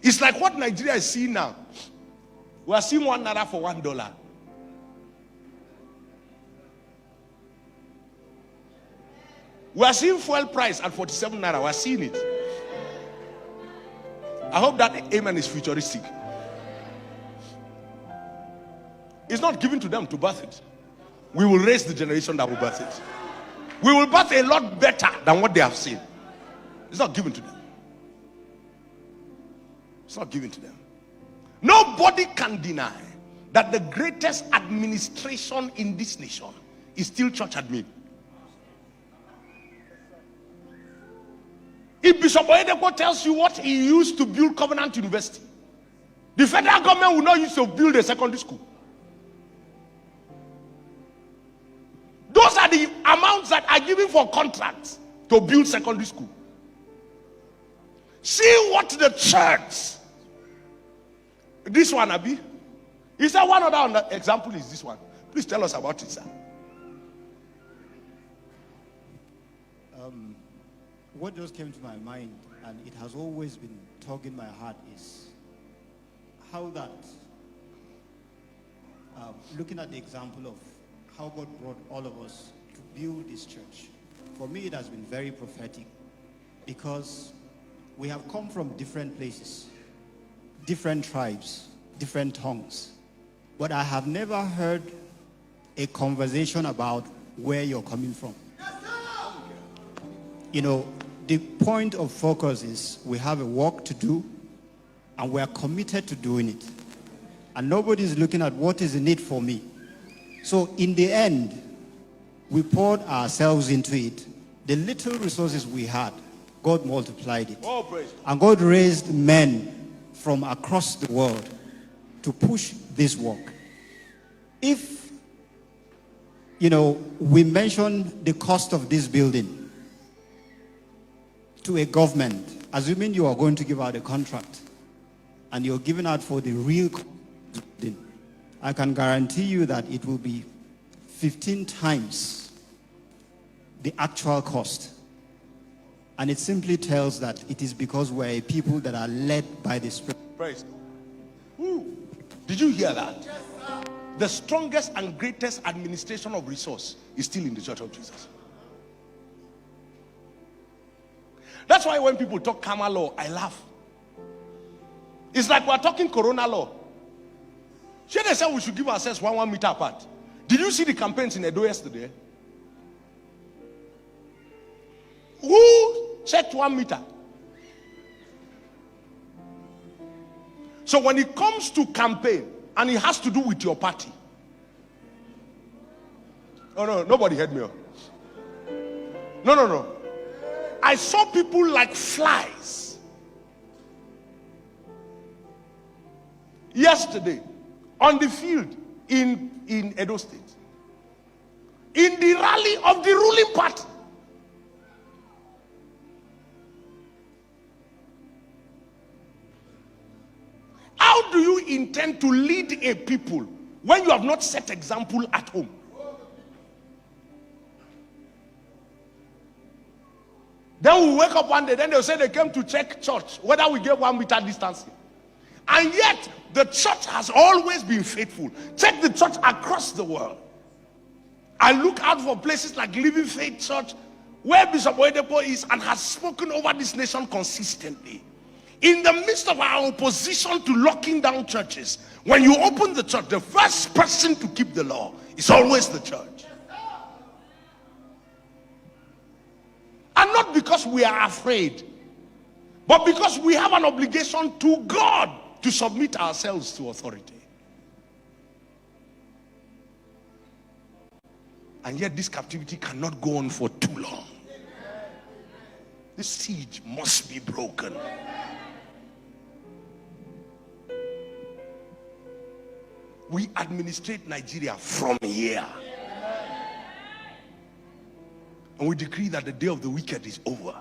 It's like what Nigeria is seeing now. We are seeing $1 for $1. We are seeing fuel price at 47 naira. We are seeing it. I hope that amen is futuristic. It's not given to them to birth it. We will raise the generation that will birth it. We will birth a lot better than what they have seen. It's not given to them. It's not given to them. Nobody can deny that the greatest administration in this nation is still church admin. If Bishop Oyedepo tells you what he used to build Covenant University, the federal government will not use to build a secondary school. Those are the amounts that are given for contracts to build secondary school. See what the church, this one, Abi, is there one other example? Is this one? Please tell us about it, sir. What just came to my mind, and it has always been tugging my heart, is how that, looking at the example of how God brought all of us to build this church, for me it has been very prophetic, because we have come from different places, different tribes, different tongues, but I have never heard a conversation about where you're coming from. You know, the point of focus is we have a work to do, and we are committed to doing it. And nobody is looking at what is in it for me. So in the end, we poured ourselves into it. The little resources we had, God multiplied it. Oh, praise. And God raised men from across the world to push this work. If, you know, we mention the cost of this building to a government, assuming you are going to give out a contract and you're giving out for the real building, I can guarantee you that it will be 15 times the actual cost. And it simply tells that it is because we're a people that are led by the Spirit. Praise. Ooh. Did you hear that? Yes, sir. The strongest and greatest administration of resource is still in the Church of Jesus. That's why when people talk karma law, I laugh. It's like we're talking corona law. Should they say we should give ourselves 1 meter apart? Did you see the campaigns in Edo yesterday? Who checked 1 meter? So when it comes to campaign, and it has to do with your party. Oh no, nobody heard me. No. I saw people like flies yesterday on the field in Edo State, in the rally of the ruling party. How do you intend to lead a people when you have not set example at home? Then we wake up one day, then they'll say they came to check church, whether we gave 1 meter distancing. And yet, the church has always been faithful. Check the church across the world. I look out for places like Living Faith Church, where Bishop Oyedepo is and has spoken over this nation consistently. In the midst of our opposition to locking down churches, when you open the church, the first person to keep the law is always the church. And not because we are afraid, but because we have an obligation to God to submit ourselves to authority. And yet this captivity cannot go on for too long. This siege must be broken. We administrate Nigeria from here. And we decree that the day of the wicked is over.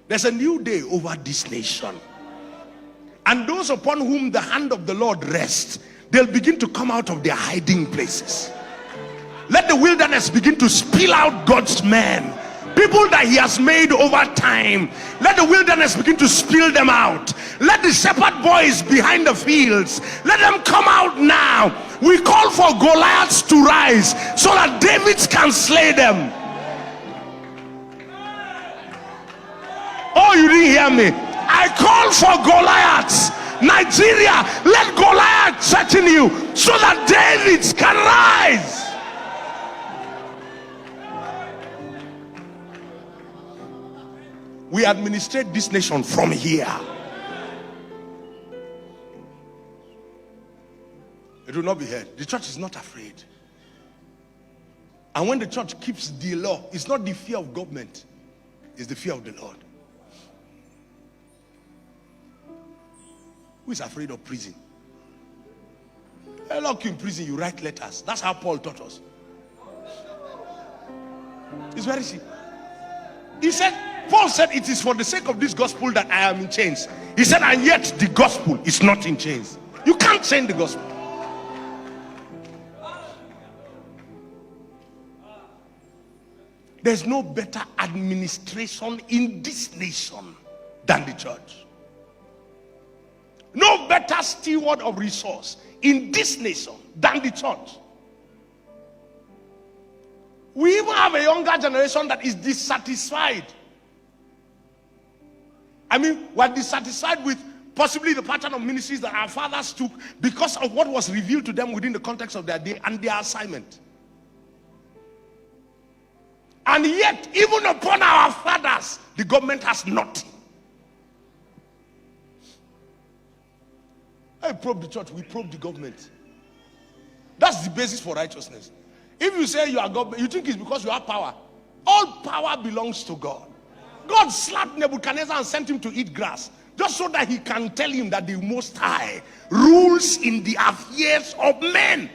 There's a new day over this nation. And those upon whom the hand of the Lord rests, they'll begin to come out of their hiding places. Let the wilderness begin to spill out God's men People that he has made over time. Let the wilderness begin to spill them out. Let the shepherd boys behind the fields, let them come out now. We call for Goliaths to rise so that David can slay them. Oh, you didn't hear me. I call for Goliaths. Nigeria, let Goliath threaten you so that David can rise. We administrate this nation from here. It will not be heard. The church is not afraid. And when the church keeps the law, it's not the fear of government, it's the fear of the Lord. Who is afraid of prison? They lock you in prison, you write letters. That's how Paul taught us. It's very simple. Paul said, it is for the sake of this gospel that I am in chains. He said, and yet the gospel is not in chains. You can't chain the gospel. There's no better administration in this nation than the church. No better steward of resource in this nation than the church. We even have a younger generation that is dissatisfied. I mean, we're dissatisfied with possibly the pattern of ministries that our fathers took because of what was revealed to them within the context of their day and their assignment. And yet, even upon our fathers, the government has nothing. I probe the church, we probe the government. That's the basis for righteousness. If you say you are government, you think it's because you have power. All power belongs to God. God slapped Nebuchadnezzar and sent him to eat grass, just so that he can tell him that the Most High rules in the affairs of men.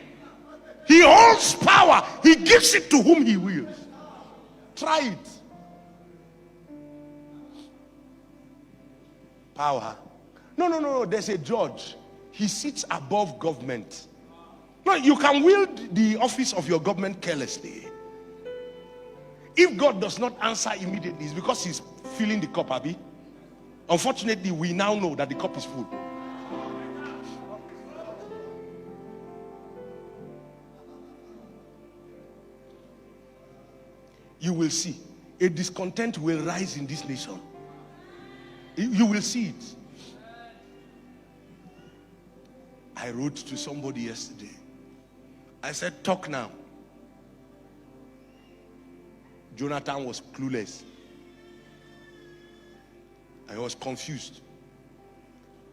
He holds power. He gives it to whom he wills. Try it. Power. No. There's a judge. He sits above government. No, you can wield the office of your government carelessly. If God does not answer immediately, it's because he's filling the cup, Abi. Unfortunately, we now know that the cup is full. You will see a discontent will rise in this nation. You will see it. I wrote to somebody yesterday. I said, talk now. Jonathan was clueless. I was confused.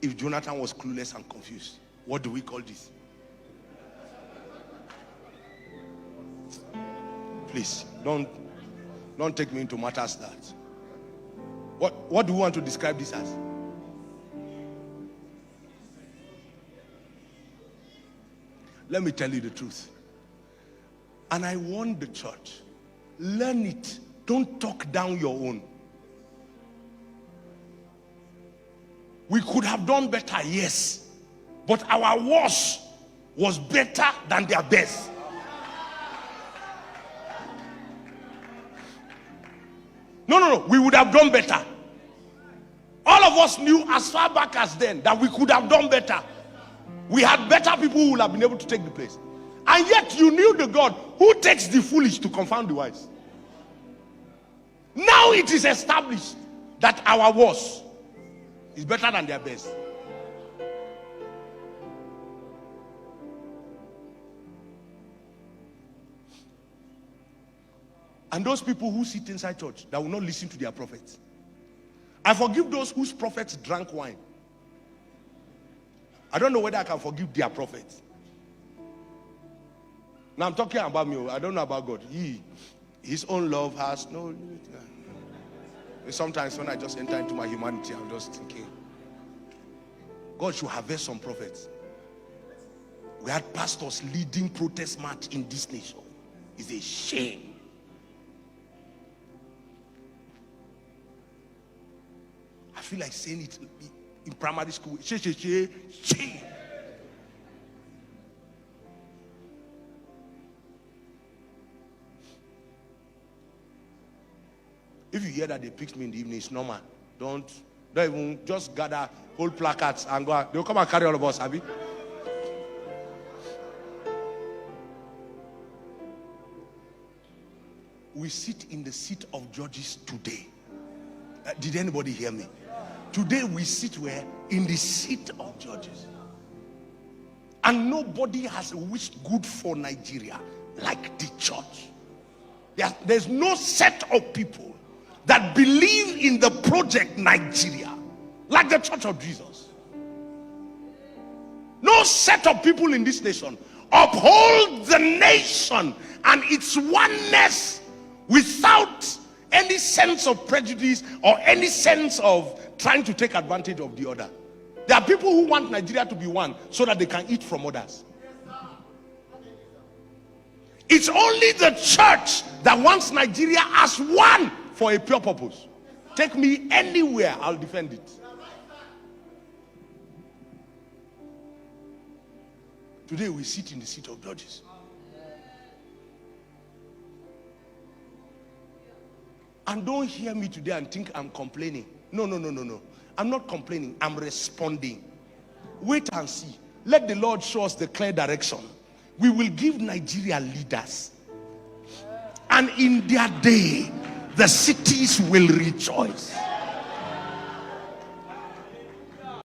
If Jonathan was clueless and confused, what do we call this? Please, don't take me into matters that. What do you want to describe this as? Let me tell you the truth. And I warn the church, learn it. Don't talk down your own. We could have done better, yes. But our worst was better than their best. No. We would have done better. All of us knew as far back as then that we could have done better. We had better people who would have been able to take the place. And yet you knew the God who takes the foolish to confound the wise. Now it is established that our worst is better than their best. And those people who sit inside church that will not listen to their prophets. I forgive those whose prophets drank wine. I don't know whether I can forgive their prophets. Now I'm talking about me. I don't know about God. His own love has no limit. Sometimes when I just enter into my humanity, I'm just thinking, God should harvest some prophets. We had pastors leading protest march in this nation. It's a shame. I feel like saying it in primary school. She. If you hear that they picked me in the evening, it's normal. Don't even just gather, hold placards and go out. They'll come and carry all of us, Abby. We sit in the seat of judges today. Did anybody hear me? Today we sit where? In the seat of judges. And nobody has wished good for Nigeria like the church. There's no set of people that believe in the project Nigeria like the Church of Jesus. No set of people in this nation uphold the nation and its oneness without any sense of prejudice or any sense of trying to take advantage of the other. There are people who want Nigeria to be one so that they can eat from others. It's only the church that wants Nigeria as one for a pure purpose. Take me anywhere, I'll defend it. Today we sit in the seat of judges. And don't hear me today and think I'm complaining. No. I'm not complaining. I'm responding. Wait and see. Let the Lord show us the clear direction. We will give Nigeria leaders. And in their day, the cities will rejoice.